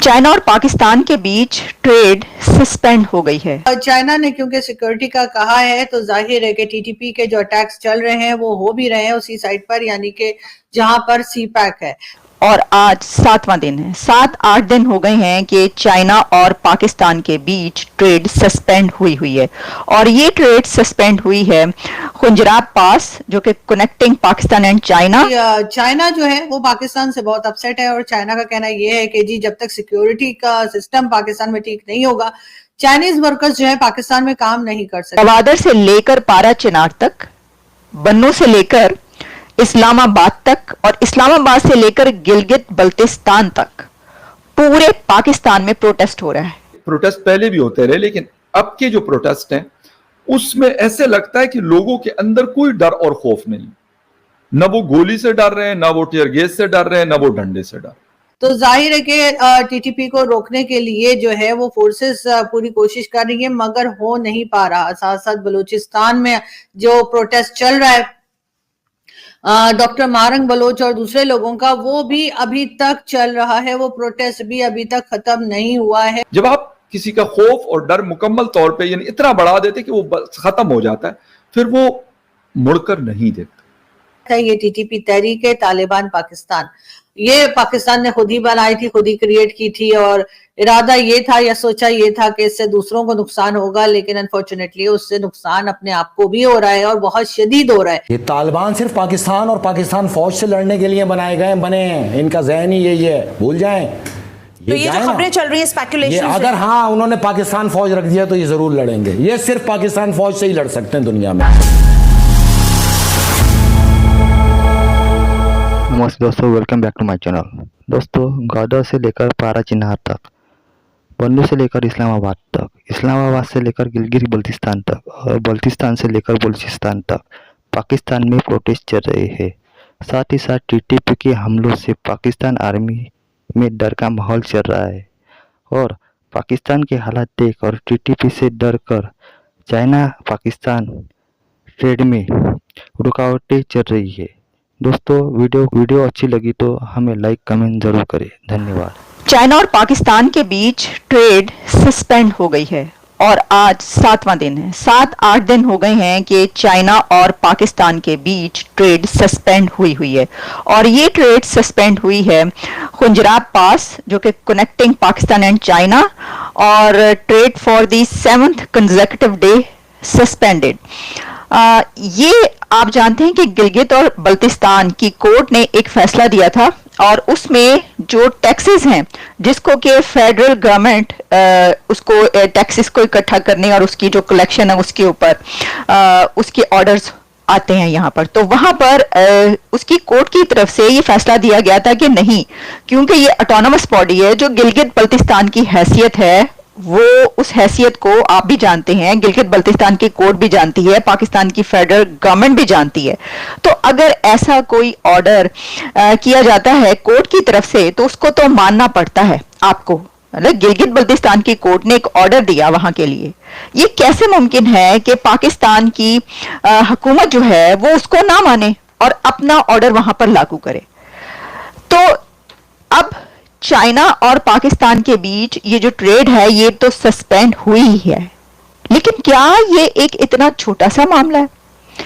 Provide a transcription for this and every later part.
China اور پاکستان کے بیچ trade suspend ہو گئی ہے۔ چائنا نے کیونکہ سیکورٹی کا کہا ہے تو ظاہر ہے کہ ٹی ٹی پی کے جو اٹیکس چل رہے ہیں وہ ہو بھی رہے ہیں اسی سائٹ پر، یعنی کہ جہاں پر سی پیک ہے۔ اور آج 7واں دن ہے، 7-8 دن ہو گئے ہیں کہ چائنا اور پاکستان کے بیچ ٹریڈ سسپینڈ ہوئی ہے، اور یہ ٹریڈ سسپینڈ ہوئی ہے خنجراب پاس جو کہ connecting Pakistan and China. China جو ہے وہ پاکستان سے بہت اپسیٹ ہے، اور چائنا کا کہنا یہ ہے کہ جب تک سیکیورٹی کا سسٹم پاکستان میں ٹھیک نہیں ہوگا چائنیز ورکرز جو ہے پاکستان میں کام نہیں کر سکتے۔ گوادر سے لے کر پارا چنار تک، بنوں سے لے کر اسلام آباد تک، اور اسلام آباد سے لے کر گلگت بلتستان تک پورے پاکستان میں پروٹیسٹ ہو رہا ہے۔ پروٹیسٹ پہلے بھی ہوتے رہے، لیکن اب کے جو پروٹیسٹ ہیں اس میں ایسے لگتا ہے کہ لوگوں کے اندر کوئی ڈر اور خوف نہیں، نہ وہ گولی سے ڈر رہے ہیں، نہ وہ ٹیئر گیس سے ڈر رہے ہیں، نہ وہ ڈنڈے سے ڈر رہے ہیں۔ تو ظاہر ہے کہ ٹی ٹی پی کو روکنے کے لیے جو ہے وہ فورسز پوری کوشش کر رہی ہیں، مگر ہو نہیں پا رہا۔ ساتھ ساتھ بلوچستان میں جو پروٹیسٹ چل رہا ہے ڈاکٹر مارنگ بلوچ اور دوسرے لوگوں کا، وہ بھی ابھی تک چل رہا ہے، وہ پروٹیسٹ بھی ابھی تک ختم نہیں ہوا ہے۔ جب آپ کسی کا خوف اور ڈر مکمل طور پہ یعنی اتنا بڑھا دیتے کہ وہ ختم ہو جاتا ہے، پھر وہ مڑ کر نہیں دیکھتا۔ یہ ٹی ٹی پی تحریک طالبان پاکستان، یہ پاکستان نے خود ہی بنائی تھی، خود ہی کریٹ کی تھی، اور ارادہ یہ تھا یا سوچا یہ تھا کہ اس سے دوسروں کو نقصان ہوگا، لیکن انفارچونیٹلی اس سے نقصان اپنے آپ کو بھی ہو رہا ہے اور بہت شدید ہو رہا ہے۔ یہ طالبان صرف پاکستان اور پاکستان فوج سے لڑنے کے لیے بنے ہیں، ان کا ذہن ہی یہی ہے، بھول جائیں۔ تو یہ جو خبریں چل رہی ہیں اسپیکولیشن، اگر ہاں انہوں نے پاکستان فوج رکھ دیا تو یہ ضرور لڑیں گے، یہ صرف پاکستان فوج سے ہی لڑ سکتے ہیں دنیا میں۔ نمستے دوستو، welcome back to my channel. دوستو، گوادر سے لے کر پارا چنار تک، بنوں سے لے کر اسلام آباد تک، اسلام آباد سے لے کر گلگت بلتستان تک، اور بلتستان سے لے کر بلوچستان تک پاکستان میں پروٹیسٹ چل رہے ہیں۔ ساتھ ہی ساتھ ٹی ٹی پی کے حملوں سے پاکستان آرمی میں ڈر کا ماحول چل رہا ہے، اور پاکستان کے حالات دیکھ اور ٹی ٹی پی سے ڈر کر چائنا پاکستان ٹریڈ میں رکاوٹیں چل رہی ہے۔ دوستو، ویڈیو اچھی لگی تو ہمیں لائک کمنٹ ضرور کریں، دھنیہ واد۔ چائنا اور پاکستان کے بیچ ٹریڈ سسپینڈ ہو گئی ہے، اور آج 7واں دن ہے، 7-8 دن ہو گئے ہیں کہ چائنا اور پاکستان کے بیچ ٹریڈ سسپینڈ ہوئی ہے، اور یہ ٹریڈ سسپینڈ ہوئی ہے خنجراب پاس جو کہ کنیکٹنگ پاکستان اینڈ چائنا، اور trade for the 7th consecutive day suspended. یہ آپ جانتے ہیں کہ گلگت اور بلتستان کی کورٹ نے ایک فیصلہ دیا تھا، اور اس میں جو ٹیکسز ہیں جس کو کہ فیڈرل گورنمنٹ اس کو ٹیکسز کو اکٹھا کرنے اور اس کی جو کلیکشن ہے اس کے اوپر اس کے آرڈرز آتے ہیں یہاں پر، تو وہاں پر اس کی کورٹ کی طرف سے یہ فیصلہ دیا گیا تھا کہ نہیں، کیونکہ یہ اٹونومس باڈی ہے، جو گلگت بلتستان کی حیثیت ہے وہ اس حیثیت کو آپ بھی جانتے ہیں، گلگت بلتستان کی کورٹ بھی جانتی ہے، پاکستان کی فیڈرل گورنمنٹ بھی جانتی ہے، تو اگر ایسا کوئی آرڈر کیا جاتا ہے کورٹ کی طرف سے تو اس کو تو ماننا پڑتا ہے آپ کو۔ گلگت بلتستان کی کورٹ نے ایک آرڈر دیا وہاں کے لیے، یہ کیسے ممکن ہے کہ پاکستان کی حکومت جو ہے وہ اس کو نہ مانے اور اپنا آرڈر وہاں پر لاگو کرے؟ تو اب چائنا اور پاکستان کے بیچ یہ جو ٹریڈ ہے یہ تو سسپینڈ ہوئی ہی ہے، لیکن کیا یہ ایک اتنا چھوٹا سا معاملہ ہے؟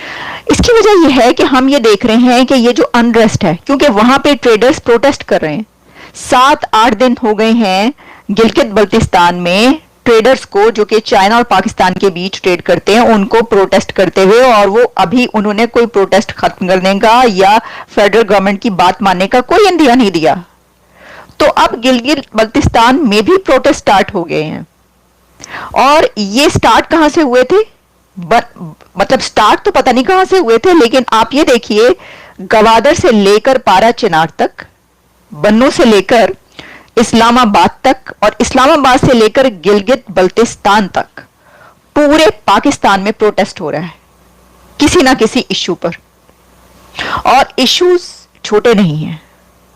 اس کی وجہ یہ ہے کہ ہم یہ دیکھ رہے ہیں کہ یہ جو انریسٹ ہے، کیونکہ وہاں پہ ٹریڈرز پروٹیسٹ کر رہے ہیں، 7-8 دن ہو گئے ہیں گلگت بلتستان میں ٹریڈرز کو جو کہ چائنا اور پاکستان کے بیچ ٹریڈ کرتے ہیں ان کو پروٹیسٹ کرتے ہوئے، اور وہ ابھی انہوں نے کوئی پروٹیسٹ ختم کرنے کا یا فیڈرل گورنمنٹ کی بات ماننے کا کوئی اندیہ نہیں دیا۔ تو اب گلگت بلتستان میں بھی پروٹیسٹ سٹارٹ ہو گئے ہیں، اور یہ سٹارٹ کہاں سے ہوئے تھے؟ مطلب سٹارٹ تو پتہ نہیں کہاں سے ہوئے تھے، لیکن آپ یہ دیکھیے گوادر سے لے کر پارا چنار تک، بنوں سے لے کر اسلام آباد تک، اور اسلام آباد سے لے کر گلگت بلتستان تک پورے پاکستان میں پروٹیسٹ ہو رہا ہے کسی نہ کسی ایشو پر، اور ایشوز چھوٹے نہیں ہیں،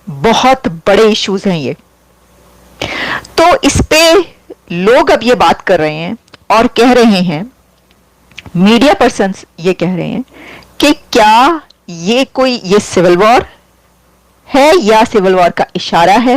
بہت بڑے ایشوز ہیں یہ۔ تو اس پہ لوگ اب یہ بات کر رہے ہیں اور کہہ رہے ہیں، میڈیا پرسنز یہ کہہ رہے ہیں کہ کیا یہ سول وار ہے یا سول وار کا اشارہ ہے،